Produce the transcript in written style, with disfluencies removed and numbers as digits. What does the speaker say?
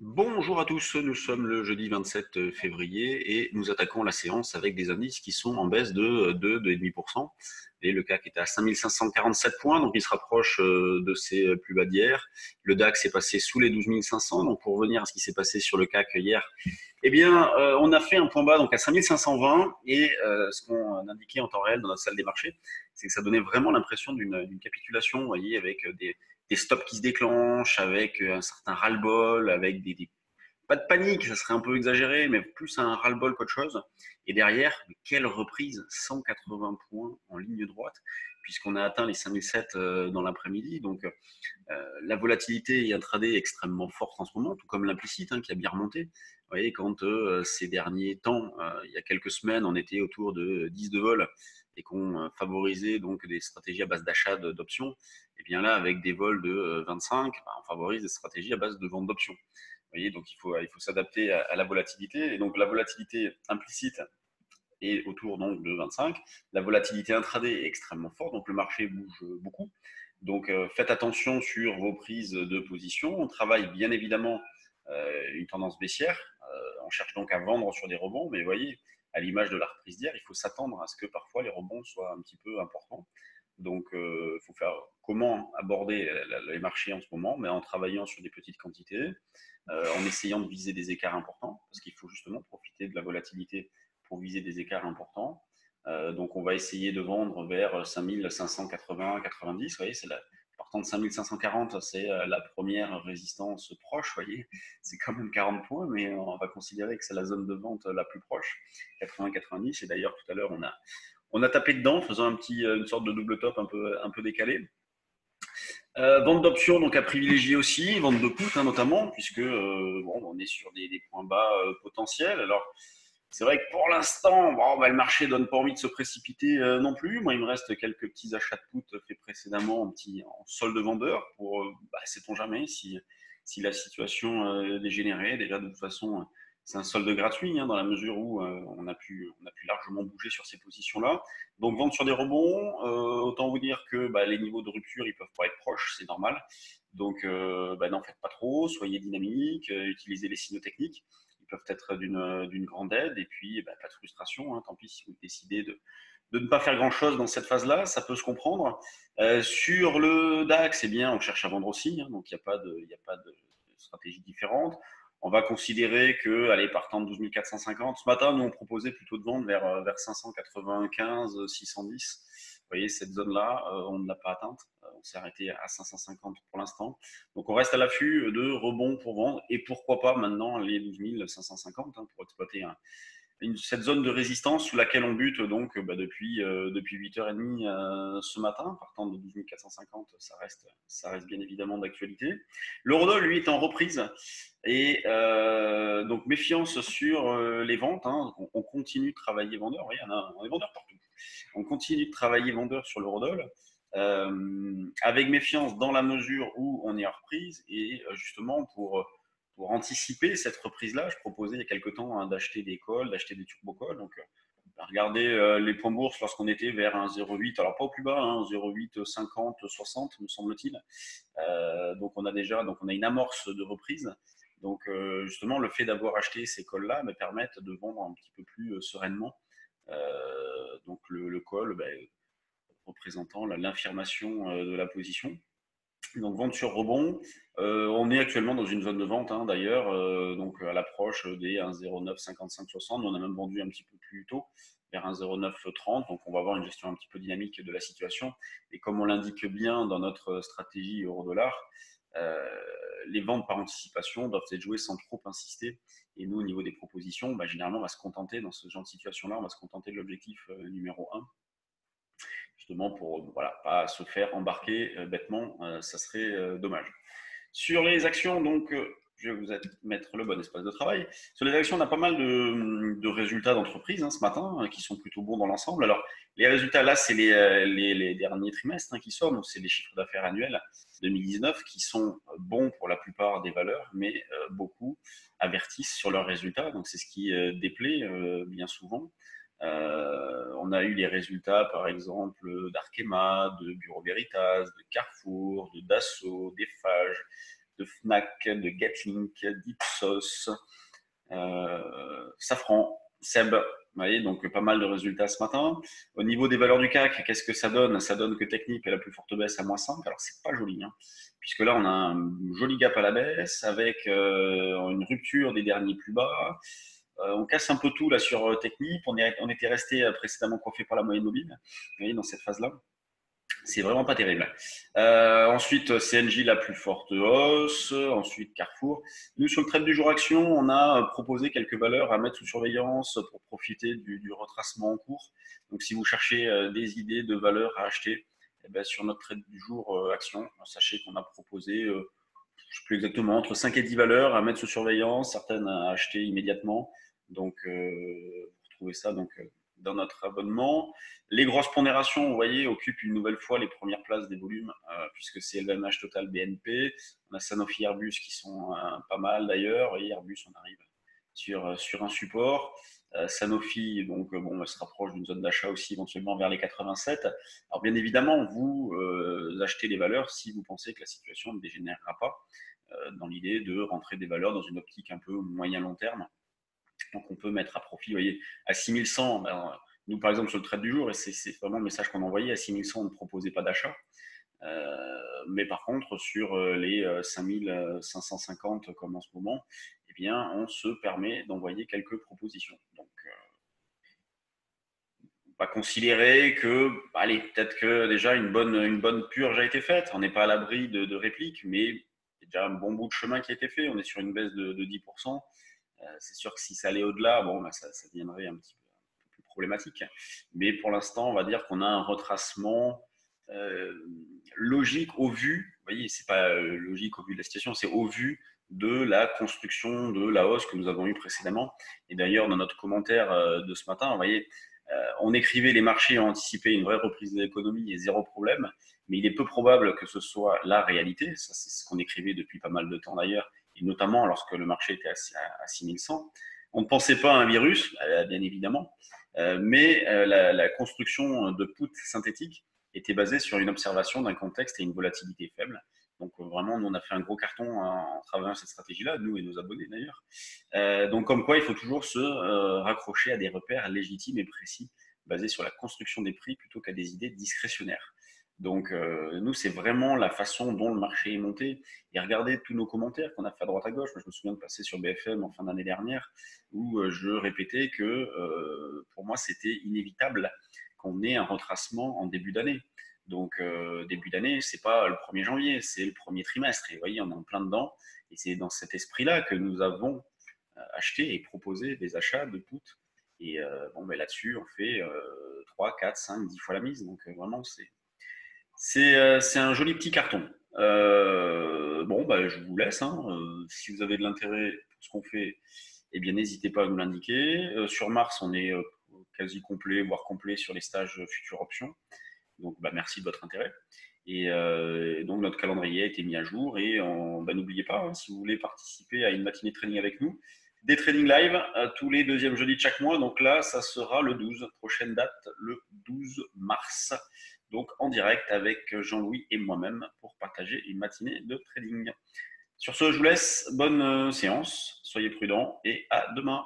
Bonjour à tous, nous sommes le jeudi 27 février et nous attaquons la séance avec des indices qui sont en baisse de 2,5%. Et le CAC est à 5547 points, donc il se rapproche de ses plus bas d'hier. Le DAX est passé sous les 12 500, donc pour revenir à ce qui s'est passé sur le CAC hier, eh bien, on a fait un point bas donc à 5520 et ce qu'on indiquait en temps réel dans notre salle des marchés, c'est que ça donnait vraiment l'impression d'une capitulation, vous voyez, avec des stops qui se déclenchent, avec un certain ras-le-bol, avec pas de panique, ça serait un peu exagéré, mais plus un ras-le-bol qu'autre chose. Et derrière, quelle reprise, 180 points en ligne droite, puisqu'on a atteint les 5007 dans l'après-midi. Donc la volatilité intraday est extrêmement forte en ce moment, tout comme l'implicite qui a bien remonté. Vous voyez, quand ces derniers temps, il y a quelques semaines, on était autour de 10 de vol et qu'on favorisait donc des stratégies à base d'achat d'options, et bien là, avec des vols de 25, on favorise des stratégies à base de vente d'options. Vous voyez, donc il faut s'adapter à la volatilité. Et donc la volatilité implicite est autour donc de 25. La volatilité intraday est extrêmement forte, donc le marché bouge beaucoup. Donc faites attention sur vos prises de position. On travaille bien évidemment une tendance baissière. On cherche donc à vendre sur des rebonds, mais vous voyez, à l'image de la reprise d'hier, il faut s'attendre à ce que parfois les rebonds soient un petit peu importants. Donc il faut faire comment aborder les marchés en ce moment, mais en travaillant sur des petites quantités, en essayant de viser des écarts importants, parce qu'il faut justement profiter de la volatilité pour viser des écarts importants. Donc on va essayer de vendre vers 5580-90, vous voyez, c'est la partant de 5540, c'est la première résistance proche, vous voyez, c'est quand même 40 points, mais on va considérer que c'est la zone de vente la plus proche, 80-90, et d'ailleurs tout à l'heure on a tapé dedans, faisant une sorte de double top un peu décalé. Vente d'options donc à privilégier aussi, vente de put notamment, puisque bon, on est sur des points bas potentiels. Alors c'est vrai que pour l'instant, bon, le marché donne pas envie de se précipiter non plus. Moi, il me reste quelques petits achats de put faits précédemment en solde vendeur pour, sait-on jamais si la situation dégénérait. Déjà de toute façon, c'est un solde gratuit dans la mesure où on a pu largement bouger sur ces positions-là. Donc vendre sur des rebonds, autant vous dire que les niveaux de rupture ils peuvent pas être proches, c'est normal. Donc n'en faites pas trop, soyez dynamique, utilisez les signaux techniques, ils peuvent être d'une grande aide. Et puis pas de frustration, tant pis si vous décidez de ne pas faire grand-chose dans cette phase-là, ça peut se comprendre. Sur le DAX, eh bien, on cherche à vendre aussi, donc il n'y a pas de stratégie différente. On va considérer que, allez, partant de 12 450, ce matin, nous, on proposait plutôt de vendre vers 595, 610. Vous voyez, cette zone-là, on ne l'a pas atteinte. On s'est arrêté à 550 pour l'instant. Donc, on reste à l'affût de rebonds pour vendre. Et pourquoi pas maintenant les 12 550 pour exploiter cette zone de résistance sous laquelle on bute donc depuis 8h30 ce matin, partant de 12 450, ça reste bien évidemment d'actualité. L'eurodoll, lui, est en reprise et donc méfiance sur les ventes. On continue de travailler vendeur, oui, on est vendeur partout. On continue de travailler vendeur sur l'eurodoll. Avec méfiance dans la mesure où on est en reprise et justement pour anticiper cette reprise-là, je proposais il y a quelque temps d'acheter des calls, d'acheter des turbo-calls. Donc, regardez les points bourse lorsqu'on était vers un 0,8, alors pas au plus bas, 0,8, 50, 60, me semble-t-il. Donc, on a une amorce de reprise. Donc, justement, le fait d'avoir acheté ces calls-là me permettent de vendre un petit peu plus sereinement. Donc, le call représentant l'infirmation de la position. Donc vente sur rebond, on est actuellement dans une zone de vente d'ailleurs, donc à l'approche des 1,09 55 60. On a même vendu un petit peu plus tôt vers 1,09 30. Donc on va avoir une gestion un petit peu dynamique de la situation. Et comme on l'indique bien dans notre stratégie euro-dollar, les ventes par anticipation doivent être jouées sans trop insister. Et nous, au niveau des propositions, généralement, on va se contenter dans ce genre de situation-là, on va se contenter de l'objectif numéro 1 justement pour voilà, pas se faire embarquer bêtement, ça serait dommage. Sur les actions, donc, je vais vous mettre le bon espace de travail. Sur les actions, on a pas mal de résultats d'entreprise ce matin qui sont plutôt bons dans l'ensemble. Alors, les résultats, là, c'est les derniers trimestres qui sortent, donc c'est les chiffres d'affaires annuels 2019 qui sont bons pour la plupart des valeurs, mais beaucoup avertissent sur leurs résultats. Donc, c'est ce qui déplaît bien souvent. On a eu les résultats, par exemple, d'Arkema, de Bureau Veritas, de Carrefour, de Dassault, d'Eiffage, de Fnac, de Getlink, d'Ipsos, Safran, Seb. Vous voyez, donc pas mal de résultats ce matin. Au niveau des valeurs du CAC, qu'est-ce que ça donne? Ça donne que Technip est la plus forte baisse à -5. Alors, c'est pas joli, hein, puisque là, on a un joli gap à la baisse avec une rupture des derniers plus bas. On casse un peu tout là sur Technip. On était resté précédemment coiffé par la moyenne mobile. Vous voyez, dans cette phase-là. C'est vraiment pas terrible. Ensuite, CNJ, la plus forte hausse. Ensuite, Carrefour. Nous, sur le trade du jour action, on a proposé quelques valeurs à mettre sous surveillance pour profiter du retracement en cours. Donc, si vous cherchez des idées de valeurs à acheter, eh ben, sur notre trade du jour action, sachez qu'on a proposé, je ne sais plus exactement, entre 5 et 10 valeurs à mettre sous surveillance, certaines à acheter immédiatement. Donc, vous retrouvez ça dans notre abonnement. Les grosses pondérations, vous voyez, occupent une nouvelle fois les premières places des volumes, puisque c'est LVMH, Total, BNP. On a Sanofi, Airbus qui sont pas mal d'ailleurs. Et Airbus, on arrive sur un support. Sanofi, donc bon, elle se rapproche d'une zone d'achat aussi éventuellement vers les 87. Alors bien évidemment, vous achetez les valeurs si vous pensez que la situation ne dégénérera pas, dans l'idée de rentrer des valeurs dans une optique un peu moyen-long terme. Donc, on peut mettre à profit, vous voyez, à 6100, ben, nous, par exemple, sur le trade du jour, et c'est vraiment le message qu'on a envoyé, à 6100, on ne proposait pas d'achat. Mais par contre, sur les 5550 comme en ce moment, eh bien, on se permet d'envoyer quelques propositions. Donc, on va considérer que, allez, peut-être que déjà une bonne purge a été faite. On n'est pas à l'abri de répliques, mais il y a déjà un bon bout de chemin qui a été fait. On est sur une baisse de 10%. C'est sûr que si ça allait au-delà, bon, bah, ça deviendrait un petit peu plus problématique. Mais pour l'instant, on va dire qu'on a un retracement logique au vu, vous voyez, c'est pas logique au vu de la situation, c'est au vu de la construction de la hausse que nous avons eue précédemment. Et d'ailleurs, dans notre commentaire de ce matin, vous voyez, on écrivait les marchés ont anticipé une vraie reprise de l'économie et zéro problème, mais il est peu probable que ce soit la réalité. Ça, c'est ce qu'on écrivait depuis pas mal de temps d'ailleurs, et notamment lorsque le marché était à 6100. On ne pensait pas à un virus, bien évidemment, mais la construction de puts synthétiques était basée sur une observation d'un contexte et une volatilité faible. Donc vraiment, nous, on a fait un gros carton en travaillant cette stratégie-là, nous et nos abonnés d'ailleurs. Donc comme quoi, il faut toujours se raccrocher à des repères légitimes et précis, basés sur la construction des prix plutôt qu'à des idées discrétionnaires. Donc nous, c'est vraiment la façon dont le marché est monté. Et regardez tous nos commentaires qu'on a fait à droite à gauche. Moi, je me souviens de passer sur BFM en fin d'année dernière, où je répétais que pour moi, c'était inévitable qu'on ait un retracement en début d'année. Donc, début d'année, c'est pas le 1er janvier, c'est le premier trimestre. Et vous voyez, on est en plein dedans. Et c'est dans cet esprit-là que nous avons acheté et proposé des achats de put. Et bon, ben là-dessus, on fait 3, 4, 5, 10 fois la mise. Donc, vraiment, c'est un joli petit carton. Bon, bah, je vous laisse. Hein. Si vous avez de l'intérêt pour ce qu'on fait, eh bien, n'hésitez pas à nous l'indiquer. Sur Mars, on est quasi complet, voire complet sur les stages futures options. Donc, bah, merci de votre intérêt. Et donc, notre calendrier a été mis à jour. Et bah, n'oubliez pas, hein, si vous voulez participer à une matinée de trading avec nous, des trading live tous les deuxièmes jeudis de chaque mois. Donc là, ça sera le 12. Prochaine date, le 12 mars. Donc en direct avec Jean-Louis et moi-même pour partager une matinée de trading. Sur ce, je vous laisse. Bonne séance. Soyez prudents et à demain.